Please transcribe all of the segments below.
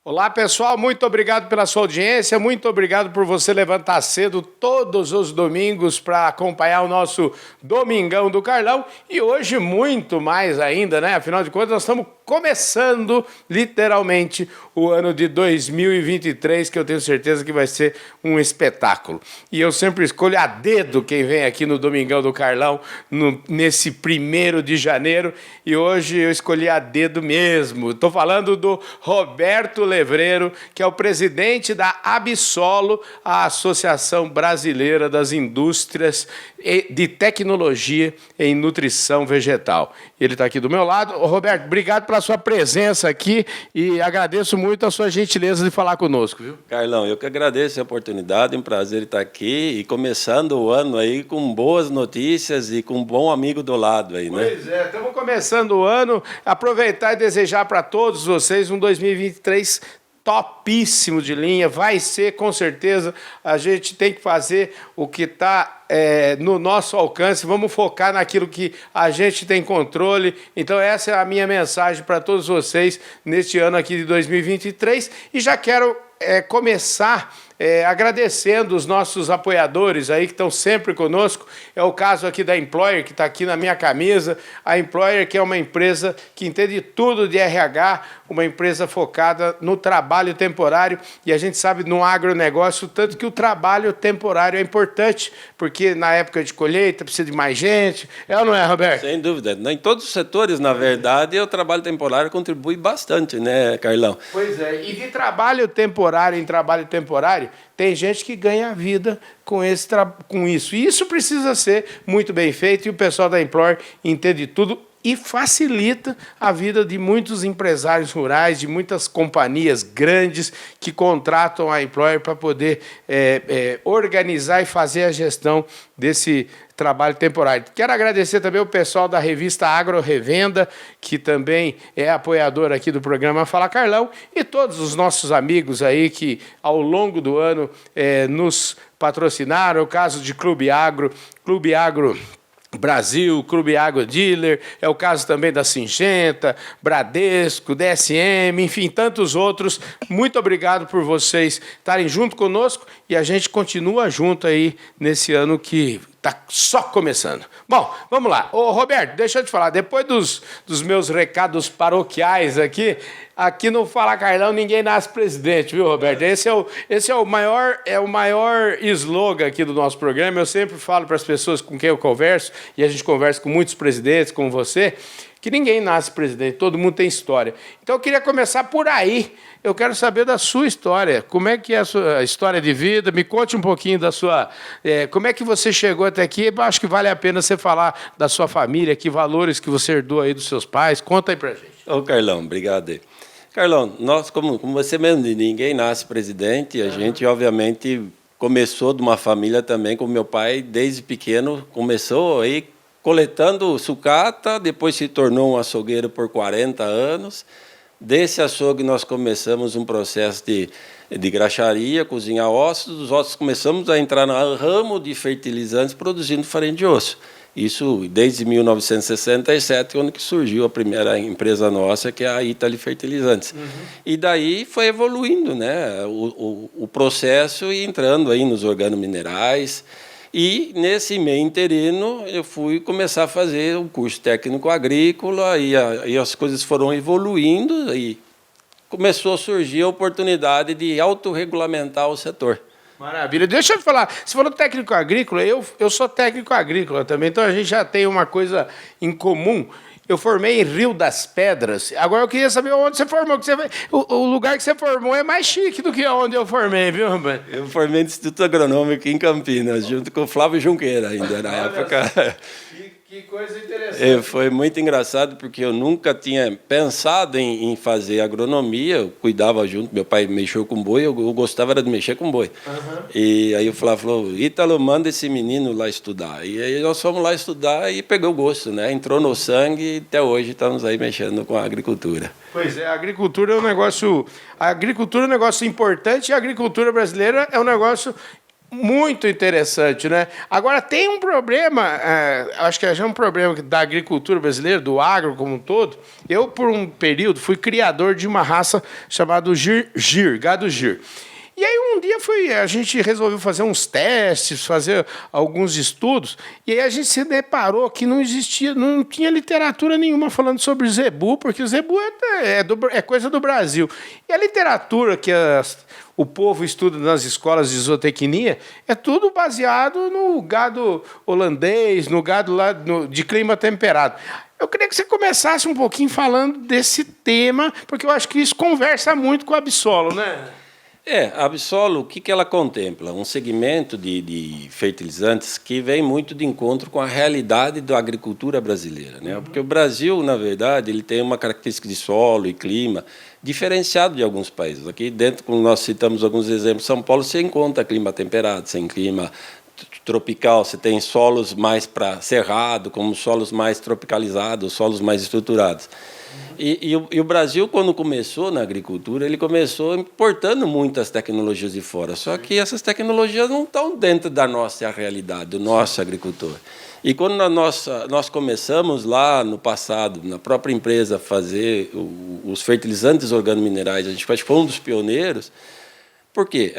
Olá, pessoal, muito obrigado pela sua audiência, muito obrigado por você levantar cedo todos os domingos para acompanhar o nosso Domingão do Carlão e hoje muito mais ainda, né? Afinal de contas, nós estamos começando literalmente o ano de 2023, que eu tenho certeza que vai ser um espetáculo. E eu sempre escolho a dedo quem vem aqui no Domingão do Carlão nesse 1º de janeiro e hoje eu escolhi a dedo mesmo. Estou falando do Roberto Levreiro, que é o presidente da Absolo, a Associação Brasileira das Indústrias de Tecnologia em Nutrição Vegetal. Ele está aqui do meu lado. Ô, Roberto, obrigado pela sua presença aqui e agradeço muito a sua gentileza de falar conosco, viu? Carlão, eu que agradeço a oportunidade, é um prazer estar aqui e começando o ano aí com boas notícias e com um bom amigo do lado aí, né? Pois é, estamos começando o ano, aproveitar e desejar para todos vocês um 2023 topíssimo de linha, vai ser com certeza, a gente tem que fazer o que está no nosso alcance, vamos focar naquilo que a gente tem controle, então essa é a minha mensagem para todos vocês neste ano aqui de 2023 e já quero começar agradecendo os nossos apoiadores aí que estão sempre conosco. É o caso aqui da Employer, que está aqui na minha camisa. A Employer, que é uma empresa que entende tudo de RH, uma empresa focada no trabalho temporário. E a gente sabe no agronegócio tanto que o trabalho temporário é importante, porque na época de colheita precisa de mais gente. É ou não é, Roberto? Sem dúvida. Em todos os setores, na verdade, o trabalho temporário contribui bastante, né, Carlão? Pois é. E de trabalho temporário em trabalho temporário, tem gente que ganha a vida com isso. E isso precisa ser muito bem feito e o pessoal da Employer entende tudo e facilita a vida de muitos empresários rurais, de muitas companhias grandes que contratam a Employer para poder organizar e fazer a gestão desse trabalho temporário. Quero agradecer também o pessoal da revista Agro Revenda, que também é apoiador aqui do programa Fala Carlão, e todos os nossos amigos aí que ao longo do ano nos patrocinaram, o caso de Clube Agro Brasil, Clube Agro Dealer, é o caso também da Singenta, Bradesco, DSM, enfim, tantos outros. Muito obrigado por vocês estarem junto conosco e a gente continua junto aí nesse ano que está só começando. Bom, vamos lá. Ô, Roberto, deixa eu te falar, depois dos meus recados paroquiais aqui no Fala Carlão ninguém nasce presidente, viu, Roberto? Esse é o maior slogan aqui do nosso programa. Eu sempre falo para as pessoas com quem eu converso, e a gente conversa com muitos presidentes, como você, que ninguém nasce presidente, todo mundo tem história. Então eu queria começar por aí. Eu quero saber da sua história. Como é que é a sua história de vida? Me conte um pouquinho da sua... como é que você chegou até aqui? Eu acho que vale a pena você falar da sua família, que valores que você herdou aí dos seus pais. Conta aí pra gente. Ô, Carlão, obrigado aí. Carlão, nós, como você mesmo, ninguém nasce presidente, a gente, obviamente, começou de uma família também, com meu pai, desde pequeno, começou aí coletando sucata, depois se tornou um açougueiro por 40 anos. Desse açougue nós começamos um processo de graxaria, cozinhar ossos, dos ossos começamos a entrar no ramo de fertilizantes produzindo farinha de osso. Isso desde 1967, quando que surgiu a primeira empresa nossa, que é a Itali Fertilizantes. Uhum. E daí foi evoluindo, né, o processo e entrando aí nos organominerais. E nesse meio interino eu fui começar a fazer o curso técnico agrícola e as coisas foram evoluindo e começou a surgir a oportunidade de autorregulamentar o setor. Maravilha. Deixa eu te falar, você falou técnico agrícola, eu sou técnico agrícola também, então a gente já tem uma coisa em comum. Eu formei em Rio das Pedras. Agora eu queria saber onde você formou. O lugar que você formou é mais chique do que onde eu formei, viu, Roberto? Eu formei no Instituto Agronômico em Campinas, junto com o Flávio Junqueira ainda na época. Que coisa interessante. Foi muito engraçado, porque eu nunca tinha pensado em fazer agronomia, eu cuidava junto, meu pai mexeu com boi, eu gostava de mexer com boi. Uhum. E aí o Flávio falou, Ítalo, manda esse menino lá estudar. E aí nós fomos lá estudar e pegou o gosto, né? Entrou no sangue e até hoje estamos aí mexendo com a agricultura. Pois é, a agricultura é um negócio importante e a agricultura brasileira é um negócio Muito interessante, né? Agora, tem um problema, acho que é um problema da agricultura brasileira, do agro como um todo. Eu, por um período, fui criador de uma raça chamada gado gir. E aí, um dia, a gente resolveu fazer uns testes, fazer alguns estudos, e aí a gente se deparou que não tinha literatura nenhuma falando sobre zebu, porque o zebu é coisa do Brasil. E a literatura que o povo estuda nas escolas de zootecnia é tudo baseado no gado holandês, no gado lá de clima temperado. Eu queria que você começasse um pouquinho falando desse tema, porque eu acho que isso conversa muito com a Absolo, né? A Absolo, o que ela contempla? Um segmento de fertilizantes que vem muito de encontro com a realidade da agricultura brasileira, né? Porque o Brasil, na verdade, ele tem uma característica de solo e clima diferenciado de alguns países. Aqui dentro, como nós citamos alguns exemplos, São Paulo você encontra clima temperado, sem clima tropical, você tem solos mais para cerrado, como solos mais tropicalizados, solos mais estruturados. E o Brasil, quando começou na agricultura, ele começou importando muitas tecnologias de fora, só que essas tecnologias não estão dentro da nossa realidade, do nosso agricultor. E quando nós começamos lá no passado, na própria empresa, a fazer os fertilizantes organominerais, a gente foi um dos pioneiros. Por quê?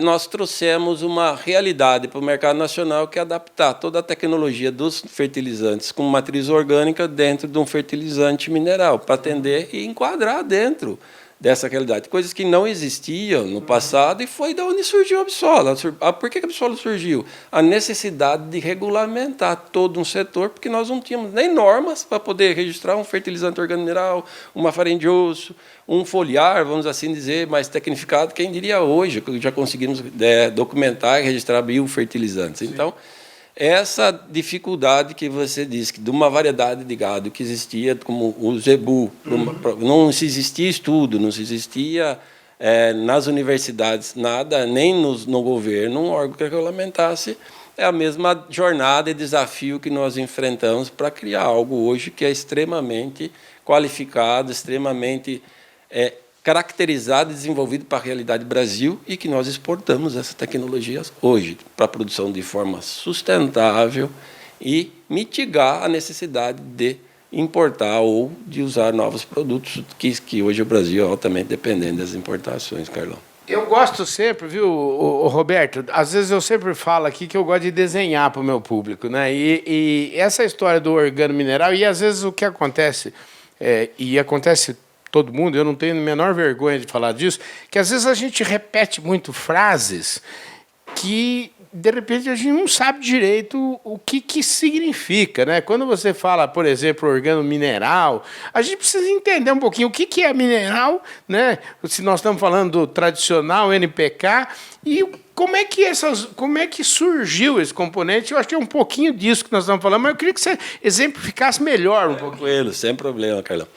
Nós trouxemos uma realidade para o mercado nacional que é adaptar toda a tecnologia dos fertilizantes com matriz orgânica dentro de um fertilizante mineral, para atender e enquadrar dentro dessa realidade. Coisas que não existiam no passado e foi da onde surgiu a Absolo. Por que a Absolo surgiu? A necessidade de regulamentar todo um setor, porque nós não tínhamos nem normas para poder registrar um fertilizante organomineral, uma farinha de osso, um foliar, vamos assim dizer, mais tecnificado, quem diria hoje, que já conseguimos documentar e registrar biofertilizantes. Sim. Então, essa dificuldade que você disse, de uma variedade de gado que existia, como o zebu, não se existia estudo, não se existia nas universidades nada, nem no governo, um órgão que regulamentasse, é a mesma jornada e desafio que nós enfrentamos para criar algo hoje que é extremamente qualificado, extremamente caracterizado e desenvolvido para a realidade do Brasil e que nós exportamos essas tecnologias hoje para a produção de forma sustentável e mitigar a necessidade de importar ou de usar novos produtos, que hoje o Brasil é altamente dependente das importações, Carlão. Eu gosto sempre, viu, Roberto? Às vezes eu sempre falo aqui que eu gosto de desenhar para o meu público, né? E essa história do organomineral, e às vezes o que acontece, e acontece todo mundo, eu não tenho a menor vergonha de falar disso, que às vezes a gente repete muito frases que, de repente, a gente não sabe direito o que significa, né? Quando você fala, por exemplo, organomineral, a gente precisa entender um pouquinho o que é mineral, né? Se nós estamos falando do tradicional NPK, e como é que surgiu esse componente. Eu acho que é um pouquinho disso que nós estamos falando, mas eu queria que você exemplificasse melhor um pouquinho. Tranquilo, sem problema, Carlão.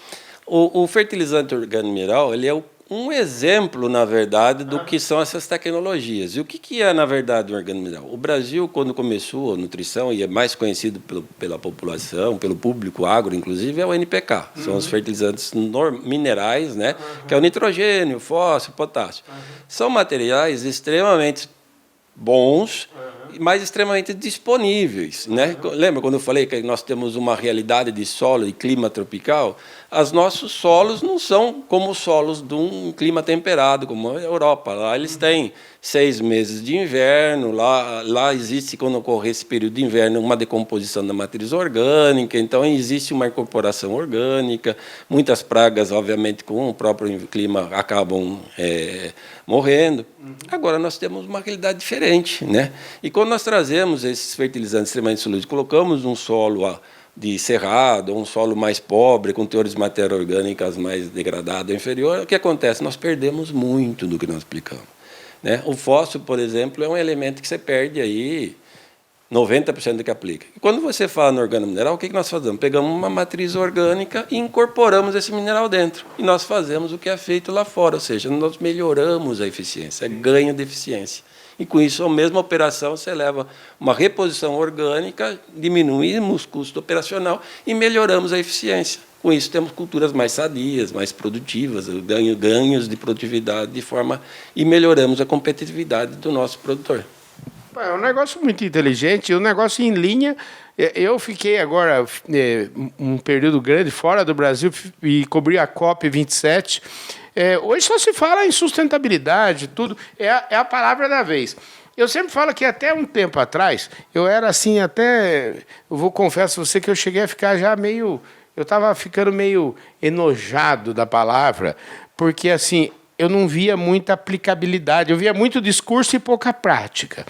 O fertilizante organomineral, ele é um exemplo, na verdade, do que são essas tecnologias. E o que é, na verdade, o organomineral? O Brasil, quando começou a nutrição, e é mais conhecido pela população, pelo público agro, inclusive, é o NPK. São os fertilizantes minerais, né? Que é o nitrogênio, o fósforo, o potássio. São materiais extremamente bons, mas extremamente disponíveis, né? Lembra quando eu falei que nós temos uma realidade de solo e clima tropical? Os nossos solos não são como os solos de um clima temperado, como a Europa. Lá eles têm 6 meses de inverno, lá existe, quando ocorre esse período de inverno, uma decomposição da matriz orgânica, então existe uma incorporação orgânica, muitas pragas, obviamente, com o próprio clima acabam morrendo. Agora nós temos uma realidade diferente, né? E quando nós trazemos esses fertilizantes extremamente solúveis, colocamos um solo de cerrado, um solo mais pobre, com teores de matéria orgânica mais degradada ou inferior, o que acontece? Nós perdemos muito do que nós aplicamos, né? O fósforo, por exemplo, é um elemento que você perde aí 90% do que aplica. E quando você fala no organomineral, o que nós fazemos? Pegamos uma matriz orgânica e incorporamos esse mineral dentro. E nós fazemos o que é feito lá fora, ou seja, nós melhoramos a eficiência, é ganho de eficiência. E com isso, a mesma operação, você leva uma reposição orgânica, diminuímos o custo operacional e melhoramos a eficiência. Com isso, temos culturas mais sadias, mais produtivas, ganhos de produtividade e melhoramos a competitividade do nosso produtor. É um negócio muito inteligente, um negócio em linha. Eu fiquei agora um período grande fora do Brasil e cobri a COP27. Hoje só se fala em sustentabilidade, tudo. É a palavra da vez. Eu sempre falo que até um tempo atrás, eu era assim, confesso a você que eu cheguei a ficar já meio... Eu estava ficando meio enojado da palavra, porque assim, eu não via muita aplicabilidade, eu via muito discurso e pouca prática.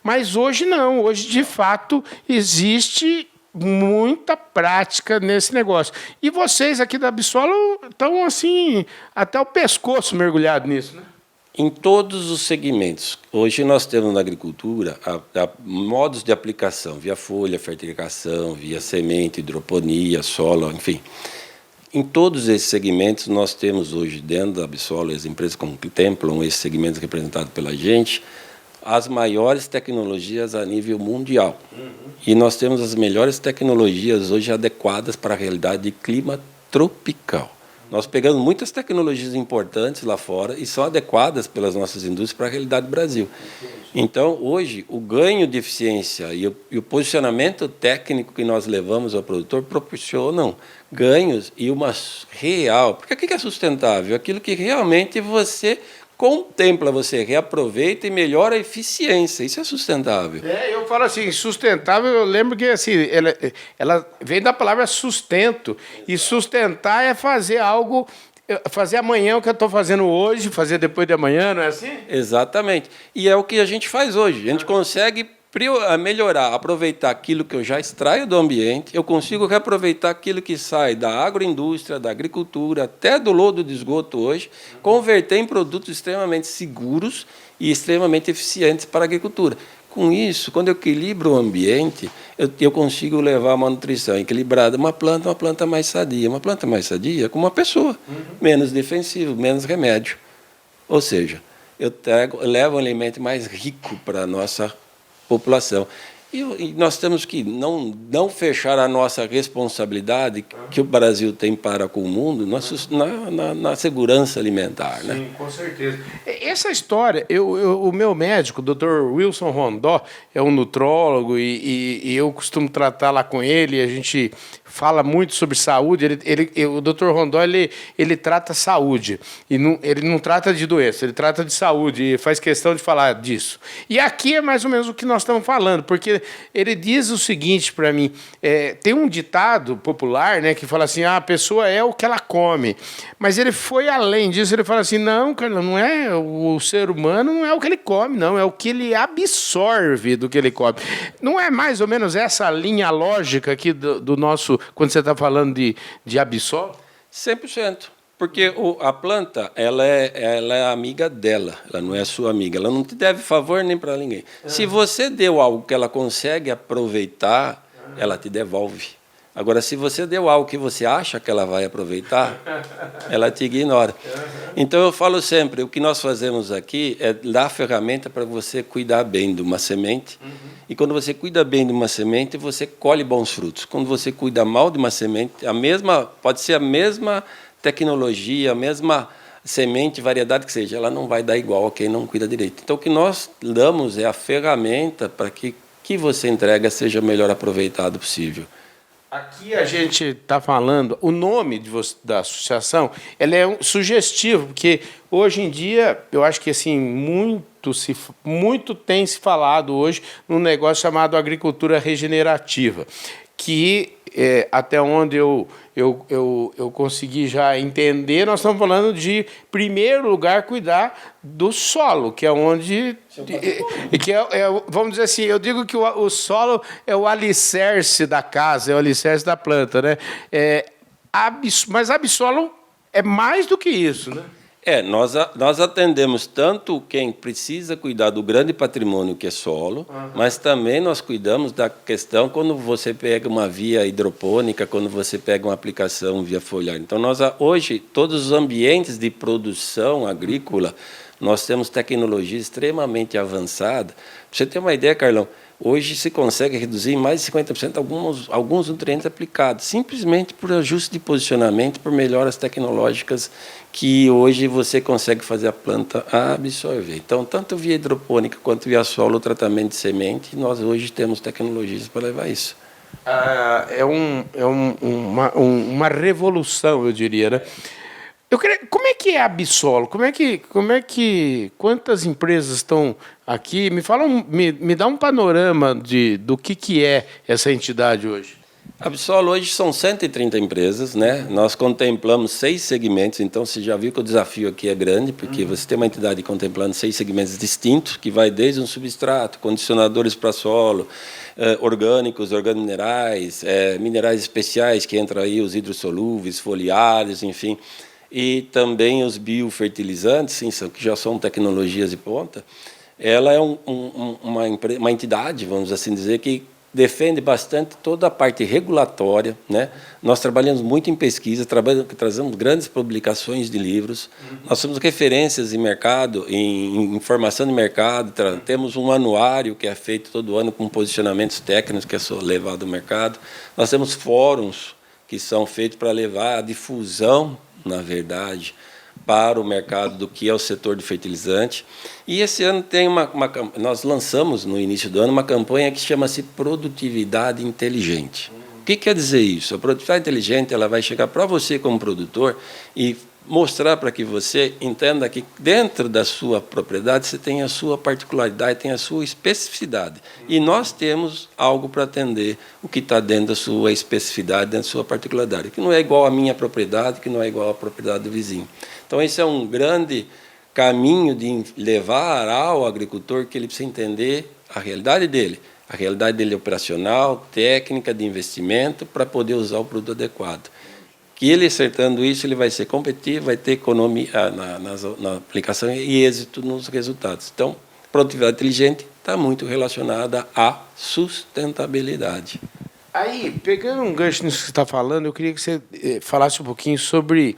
Mas hoje não, hoje de fato existe muita prática nesse negócio. E vocês aqui da Absolo estão assim, até o pescoço mergulhado nisso, né? Em todos os segmentos. Hoje nós temos na agricultura modos de aplicação, via folha, fertilização, via semente, hidroponia, solo, enfim. Em todos esses segmentos, nós temos hoje dentro da Absolo, as empresas contemplam esses segmentos representados pela gente, as maiores tecnologias a nível mundial. E nós temos as melhores tecnologias hoje adequadas para a realidade de clima tropical. Nós pegamos muitas tecnologias importantes lá fora e são adequadas pelas nossas indústrias para a realidade do Brasil. Então, hoje, o ganho de eficiência e o posicionamento técnico que nós levamos ao produtor proporcionam ganhos e uma real... Porque o que é sustentável? Aquilo que realmente você contempla, você reaproveita e melhora a eficiência. Isso é sustentável. Eu falo assim, sustentável, eu lembro que assim, ela vem da palavra sustento. E sustentar é fazer algo, fazer amanhã o que eu estou fazendo hoje, fazer depois de amanhã, não é assim? Exatamente. E é o que a gente faz hoje. A gente consegue melhorar, aproveitar aquilo que eu já extraio do ambiente, eu consigo reaproveitar aquilo que sai da agroindústria, da agricultura, até do lodo de esgoto hoje, converter em produtos extremamente seguros e extremamente eficientes para a agricultura. Com isso, quando eu equilibro o ambiente, eu consigo levar uma nutrição equilibrada, uma planta mais sadia. Uma planta mais sadia como uma pessoa, menos defensivo, menos remédio. Ou seja, eu levo um alimento mais rico para a nossa população. E nós temos que não fechar a nossa responsabilidade que o Brasil tem para com o mundo na segurança alimentar. Sim, né? Com certeza. Essa história, o meu médico, o Dr. Wilson Rondó, é um nutrólogo e eu costumo tratar lá com ele, a gente fala muito sobre saúde. O Dr. Rondó ele trata saúde, ele não trata de doença, ele trata de saúde e faz questão de falar disso. E aqui é mais ou menos o que nós estamos falando, porque ele diz o seguinte para mim, tem um ditado popular, né, que fala assim, a pessoa é o que ela come, mas ele foi além disso, ele fala assim, não, Carlão, não é, o ser humano não é o que ele come, não, é o que ele absorve do que ele come. Não é mais ou menos essa linha lógica aqui do nosso, quando você está falando de Absolo? 100%. Porque a planta, ela é amiga dela, ela não é sua amiga, ela não te deve favor nem para ninguém. Se você deu algo que ela consegue aproveitar, ela te devolve. Agora, se você deu algo que você acha que ela vai aproveitar, ela te ignora. Então, eu falo sempre, o que nós fazemos aqui é dar ferramenta para você cuidar bem de uma semente. E quando você cuida bem de uma semente, você colhe bons frutos. Quando você cuida mal de uma semente, pode ser a mesma tecnologia, a mesma semente, variedade que seja, ela não vai dar igual a quem não cuida direito. Então, o que nós damos é a ferramenta para que você entrega seja o melhor aproveitado possível. Aqui a gente está falando, o nome da associação, ela é sugestivo, porque hoje em dia, eu acho que assim, muito tem se falado hoje num negócio chamado agricultura regenerativa, que até onde eu consegui já entender, nós estamos falando de, em primeiro lugar, cuidar do solo, que é onde... vamos dizer assim, eu digo que o solo é o alicerce da casa, é o alicerce da planta, né? Mas a Absolo é mais do que isso, né? Nós atendemos tanto quem precisa cuidar do grande patrimônio que é solo, mas também nós cuidamos da questão quando você pega uma via hidropônica, quando você pega uma aplicação via foliar. Então, hoje, todos os ambientes de produção agrícola, nós temos tecnologia extremamente avançada. Para você ter uma ideia, Carlão, hoje se consegue reduzir em mais de 50% alguns nutrientes aplicados, simplesmente por ajuste de posicionamento, por melhoras tecnológicas que hoje você consegue fazer a planta absorver. Então, tanto via hidropônica quanto via solo, o tratamento de semente, nós hoje temos tecnologias para levar isso. Uma revolução, eu diria, né? Como é que é a Absolo? Quantas empresas estão aqui? Me dá um panorama do que é essa entidade hoje. A Absolo hoje são 130 empresas, né? Nós contemplamos 6 segmentos, então você já viu que o desafio aqui é grande, porque você tem uma entidade contemplando 6 segmentos distintos, que vai desde um substrato, condicionadores para solo, orgânicos, organominerais, minerais especiais, que entram aí os hidrossolúveis, foliares, enfim, e também os biofertilizantes, sim, que já são tecnologias de ponta. Ela é uma entidade, vamos assim dizer, que defende bastante toda a parte regulatória, né? Nós trabalhamos muito em pesquisa, trazemos grandes publicações de livros, nós somos referências em mercado, em informação de mercado, temos um anuário que é feito todo ano com posicionamentos técnicos que é levado ao mercado, nós temos fóruns que são feitos para levar a difusão, na verdade, para o mercado do que é o setor de fertilizante. E esse ano nós lançamos, no início do ano, uma campanha que chama-se Produtividade Inteligente. O que quer dizer isso? A produtividade inteligente ela vai chegar para você como produtor e mostrar para que você entenda que dentro da sua propriedade você tem a sua particularidade, tem a sua especificidade. E nós temos algo para atender o que está dentro da sua especificidade, dentro da sua particularidade, que não é igual à minha propriedade, que não é igual à propriedade do vizinho. Então, esse é um grande caminho de levar ao agricultor que ele precisa entender a realidade dele operacional, técnica, de investimento, para poder usar o produto adequado. Que ele, acertando isso, ele vai ser competitivo, vai ter economia na aplicação e êxito nos resultados. Então, produtividade inteligente está muito relacionada à sustentabilidade. Aí, pegando um gancho nisso que você está falando, eu queria que você falasse um pouquinho sobre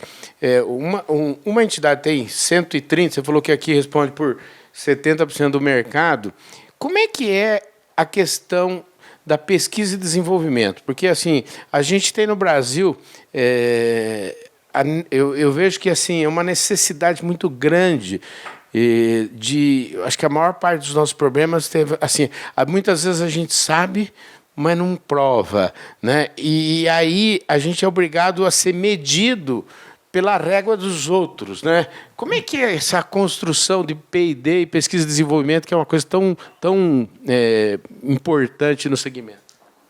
uma entidade tem 130, você falou que aqui responde por 70% do mercado. Como é que é a questão da pesquisa e desenvolvimento? Porque assim, a gente tem no Brasil, eu vejo que assim, é uma necessidade muito grande acho que a maior parte dos nossos problemas teve, assim, muitas vezes a gente sabe, mas não prova, né? E aí a gente é obrigado a ser medido pela régua dos outros, né? Como é que é essa construção de P&D e pesquisa e desenvolvimento, que é uma coisa tão importante no segmento?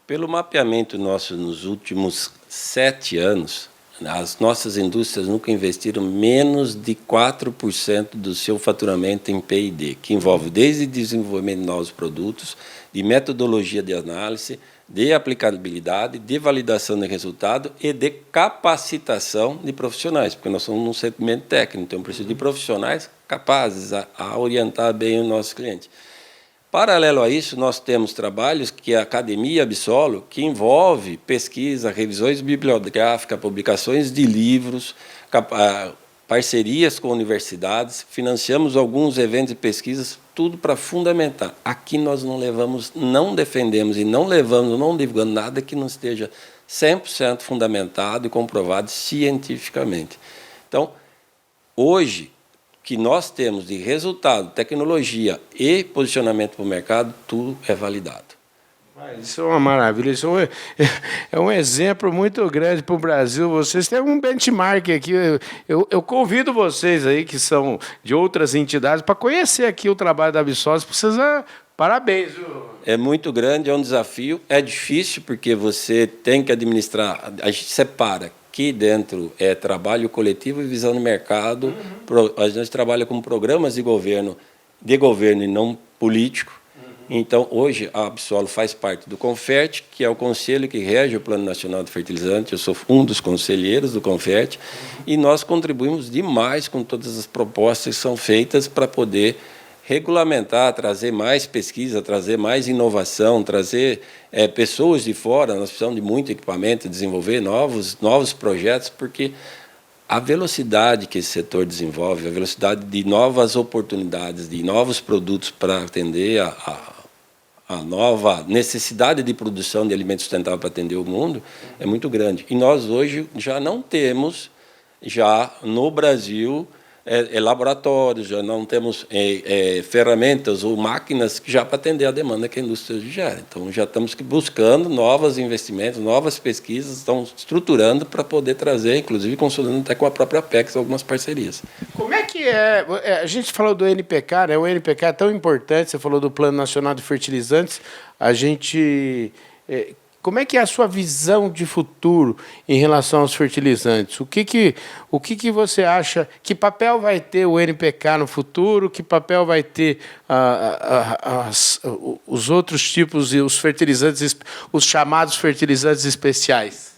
Pelo mapeamento nosso nos últimos 7 anos, as nossas indústrias nunca investiram menos de 4% do seu faturamento em P&D, que envolve desde desenvolvimento de novos produtos, de metodologia de análise, de aplicabilidade, de validação de resultado e de capacitação de profissionais, porque nós somos um segmento técnico, então preciso de profissionais capazes a orientar bem o nosso cliente. Paralelo a isso, nós temos trabalhos que a Academia Absolo, que envolve pesquisa, revisões bibliográficas, publicações de livros, parcerias com universidades, financiamos alguns eventos e pesquisas, tudo para fundamentar. Aqui nós não defendemos e não divulgamos nada que não esteja 100% fundamentado e comprovado cientificamente. Então, hoje, que nós temos de resultado, tecnologia e posicionamento para o mercado, tudo é validado. Isso é uma maravilha, isso é um exemplo muito grande para o Brasil. Vocês têm um benchmark aqui. Eu convido vocês aí, que são de outras entidades, para conhecer aqui o trabalho da Absolo. Precisa. Parabéns, viu? É muito grande, é um desafio, é difícil, porque você tem que administrar, a gente separa. Aqui dentro é trabalho coletivo e visão de mercado. A gente trabalha com programas de governo e não político. Então, hoje, a Absolo faz parte do CONFERT, que é o conselho que rege o Plano Nacional de Fertilizante. Eu sou um dos conselheiros do CONFERT, e nós contribuímos demais com todas as propostas que são feitas para poder regulamentar, trazer mais pesquisa, trazer mais inovação, trazer pessoas de fora. Nós precisamos de muito equipamento, desenvolver novos projetos, porque a velocidade que esse setor desenvolve, a velocidade de novas oportunidades, de novos produtos para atender a a nova necessidade de produção de alimentos sustentáveis para atender o mundo é muito grande. E nós hoje já não temos, já no Brasil, laboratórios, já não temos ferramentas ou máquinas que já para atender a demanda que a indústria gera. Então, já estamos buscando novos investimentos, novas pesquisas, estamos estruturando para poder trazer, inclusive consolidando até com a própria Apex, algumas parcerias. Como é que é? A gente falou do NPK, né? O NPK é tão importante, você falou do Plano Nacional de Fertilizantes, a gente... Como é que é a sua visão de futuro em relação aos fertilizantes? O que você acha? Que papel vai ter o NPK no futuro? Que papel vai ter os outros tipos e os fertilizantes, os chamados fertilizantes especiais?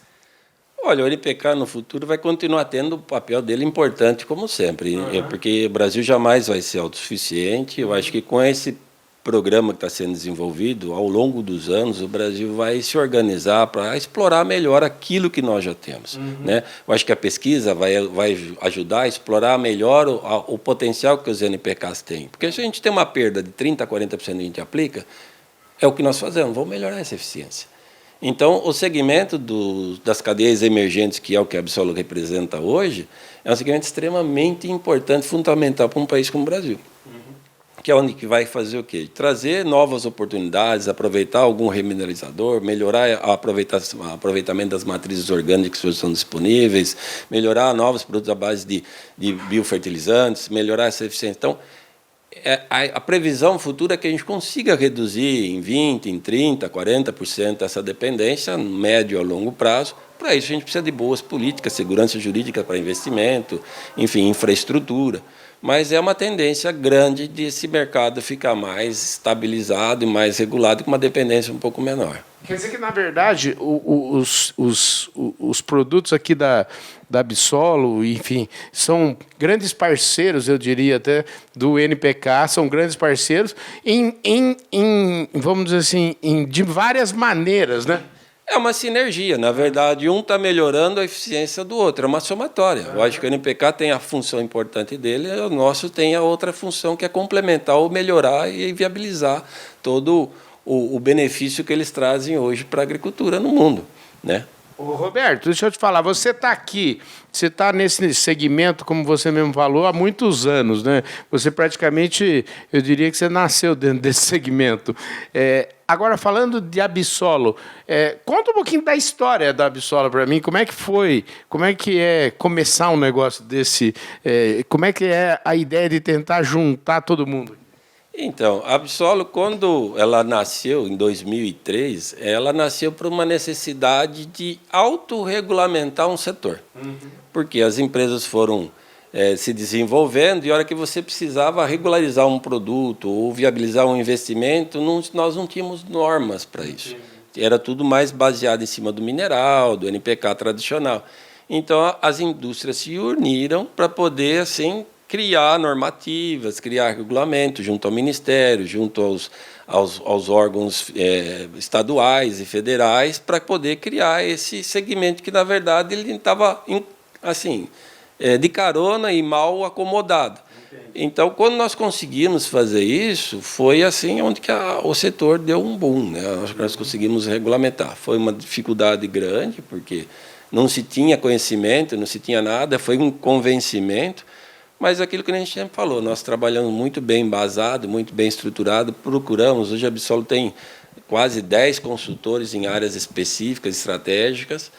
Olha, o NPK no futuro vai continuar tendo o papel dele importante, como sempre, porque o Brasil jamais vai ser autossuficiente. Eu acho que com esse programa que está sendo desenvolvido, ao longo dos anos, o Brasil vai se organizar para explorar melhor aquilo que nós já temos. Né? Eu acho que a pesquisa vai ajudar a explorar melhor o potencial que os NPKs têm. Porque se a gente tem uma perda de 30% a 40% que a gente aplica, é o que nós fazemos, vamos melhorar essa eficiência. Então, o segmento das cadeias emergentes, que é o que a Absol representa hoje, é um segmento extremamente importante, fundamental para um país como o Brasil. Que é onde que vai fazer o quê? Trazer novas oportunidades, aproveitar algum remineralizador, melhorar o aproveitamento das matrizes orgânicas que hoje são disponíveis, melhorar novos produtos à base de biofertilizantes, melhorar essa eficiência. Então, a previsão futura é que a gente consiga reduzir em 20%, em 30%, 40% essa dependência, médio a longo prazo. Para isso, a gente precisa de boas políticas, segurança jurídica para investimento, enfim, infraestrutura. Mas é uma tendência grande de esse mercado ficar mais estabilizado e mais regulado, com uma dependência um pouco menor. Quer dizer que, na verdade, os produtos aqui da Absol, enfim, são grandes parceiros, eu diria até, do NPK, são grandes parceiros vamos dizer assim, de várias maneiras, né? É uma sinergia, na verdade, um está melhorando a eficiência do outro, é uma somatória. Eu acho que o NPK tem a função importante dele, o nosso tem a outra função que é complementar ou melhorar e viabilizar todo o benefício que eles trazem hoje para a agricultura no mundo, né? Ô, Roberto, deixa eu te falar, você está aqui, você está nesse segmento, como você mesmo falou, há muitos anos, né? Você praticamente, eu diria que você nasceu dentro desse segmento. Agora, falando de Absol, conta um pouquinho da história da Absol para mim, como é que foi, como é que é começar um negócio desse, como é que é a ideia de tentar juntar todo mundo? Então, a Absol, quando ela nasceu, em 2003, ela nasceu por uma necessidade de autorregulamentar um setor. Porque as empresas foram se desenvolvendo e a hora que você precisava regularizar um produto ou viabilizar um investimento, nós não tínhamos normas para isso. Era tudo mais baseado em cima do mineral, do NPK tradicional. Então, as indústrias se uniram para poder, assim, criar normativas, criar regulamentos junto ao Ministério, junto aos órgãos estaduais e federais, para poder criar esse segmento que, na verdade, ele estava assim, de carona e mal acomodado. Então, quando nós conseguimos fazer isso, foi assim onde que o setor deu um boom, né? Nós conseguimos regulamentar. Foi uma dificuldade grande, porque não se tinha conhecimento, não se tinha nada, foi um convencimento. Mas aquilo que a gente sempre falou, nós trabalhamos muito bem embasado, muito bem estruturado, procuramos, hoje a Absol tem quase 10 consultores em áreas específicas, estratégicas.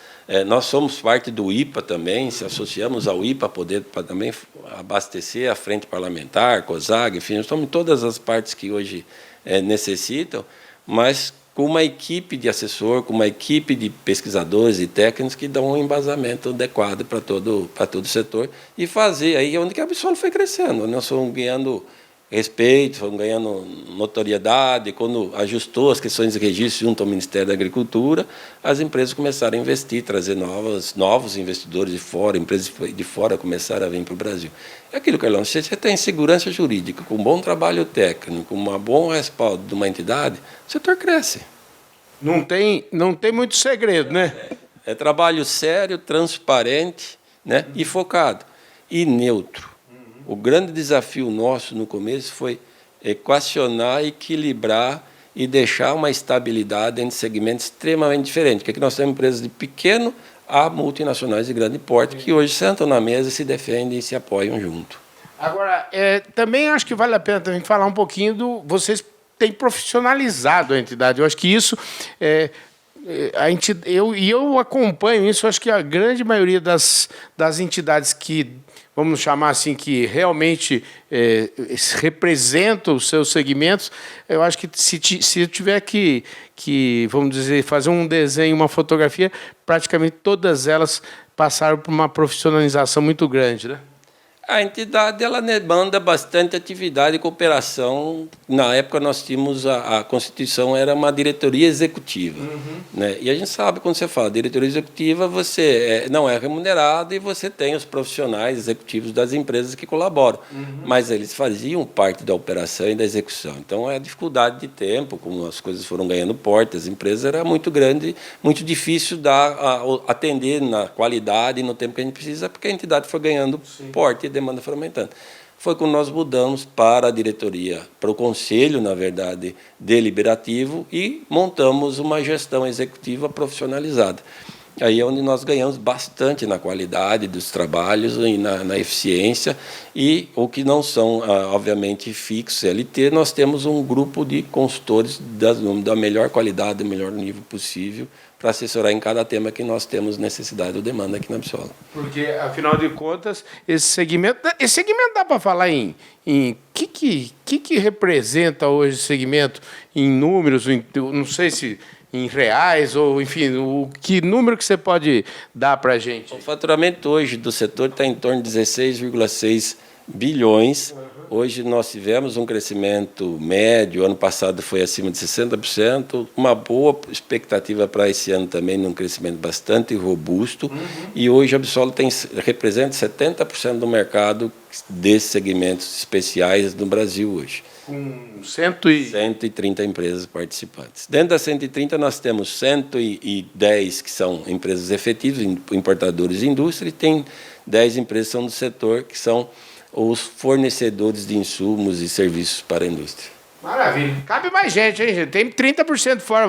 Nós somos parte do IPA também, se associamos ao IPA para também abastecer a frente parlamentar, COSAG, enfim, nós estamos em todas as partes que hoje necessitam, mas com uma equipe de assessor, com uma equipe de pesquisadores e técnicos que dão um embasamento adequado para todo o setor e fazer aí onde que a Absol foi crescendo. Nós fomos ganhando respeito, fomos ganhando notoriedade. Quando ajustou as questões de registro junto ao Ministério da Agricultura, as empresas começaram a investir, trazer novos investidores de fora, empresas de fora começaram a vir para o Brasil. É aquilo, Carlão, se você tem segurança jurídica, com um bom trabalho técnico, com um bom respaldo de uma entidade, o setor cresce. Não tem muito segredo, né? É trabalho sério, transparente, né, e focado, e neutro. O grande desafio nosso no começo foi equacionar, equilibrar e deixar uma estabilidade entre segmentos extremamente diferentes, porque aqui nós temos empresas de pequeno a multinacionais de grande porte que hoje sentam na mesa e se defendem e se apoiam junto. Agora, também acho que vale a pena também falar um pouquinho do... Vocês têm profissionalizado a entidade. Eu acho que isso... eu acompanho isso, acho que a grande maioria das entidades que, vamos chamar assim, que realmente representam os seus segmentos, eu acho que se eu tiver que, vamos dizer, fazer um desenho, uma fotografia, praticamente todas elas passaram por uma profissionalização muito grande, né? A entidade ela demanda bastante atividade e cooperação. Na época nós tínhamos a Constituição era uma diretoria executiva, né? E a gente sabe quando você fala diretoria executiva você não é remunerado e você tem os profissionais executivos das empresas que colaboram, mas eles faziam parte da operação e da execução. Então a dificuldade de tempo, como as coisas foram ganhando porte, as empresas era muito grande, muito difícil atender na qualidade e no tempo que a gente precisa, porque a entidade foi ganhando porte e demanda foi aumentando. Foi quando nós mudamos para a diretoria, para o conselho, na verdade, deliberativo, e montamos uma gestão executiva profissionalizada. Aí é onde nós ganhamos bastante na qualidade dos trabalhos e na eficiência, e o que não são, obviamente, fixos, CLT, nós temos um grupo de consultores da melhor qualidade, do melhor nível possível, para assessorar em cada tema que nós temos necessidade ou demanda aqui na Absol. Porque, afinal de contas, esse segmento dá para falar em que representa hoje esse segmento em números, não sei se em reais, ou enfim, que número que você pode dar para a gente? O faturamento hoje do setor está em torno de 16,6 bilhões. Hoje nós tivemos um crescimento médio, ano passado foi acima de 60%, uma boa expectativa para esse ano também, num crescimento bastante robusto, e hoje a Absol representa 70% do mercado desses segmentos especiais no Brasil hoje. Com 130 empresas participantes. Dentro das 130, nós temos 110 que são empresas efetivas, importadores de indústria, e tem 10 empresas que são do setor, que são os fornecedores de insumos e serviços para a indústria. Maravilha. Cabe mais gente, hein, gente? Tem 30% fora.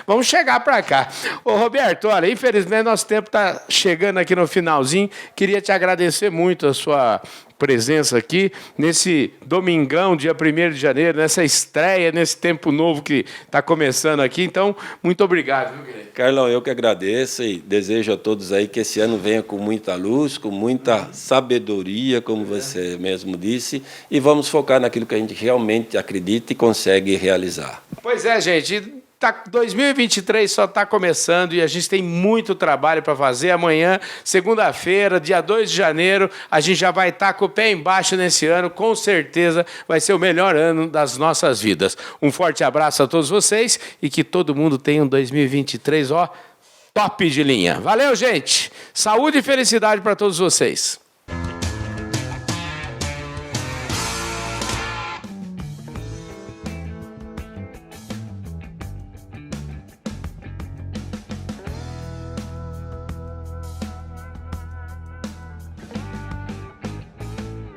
Vamos chegar para cá. Ô, Roberto, olha, infelizmente nosso tempo está chegando aqui no finalzinho. Queria te agradecer muito a sua presença aqui nesse domingão, dia 1º de janeiro, nessa estreia, nesse tempo novo que está começando aqui. Então, muito obrigado, viu, querido? Carlão, eu que agradeço e desejo a todos aí que esse ano venha com muita luz, com muita sabedoria, como você mesmo disse, e vamos focar naquilo que a gente realmente acredita e consegue realizar. Pois é, gente. 2023 só está começando e a gente tem muito trabalho para fazer. Amanhã, segunda-feira, dia 2 de janeiro, a gente já vai estar com o pé embaixo nesse ano. Com certeza vai ser o melhor ano das nossas vidas. Um forte abraço a todos vocês e que todo mundo tenha um 2023, top de linha. Valeu, gente! Saúde e felicidade para todos vocês.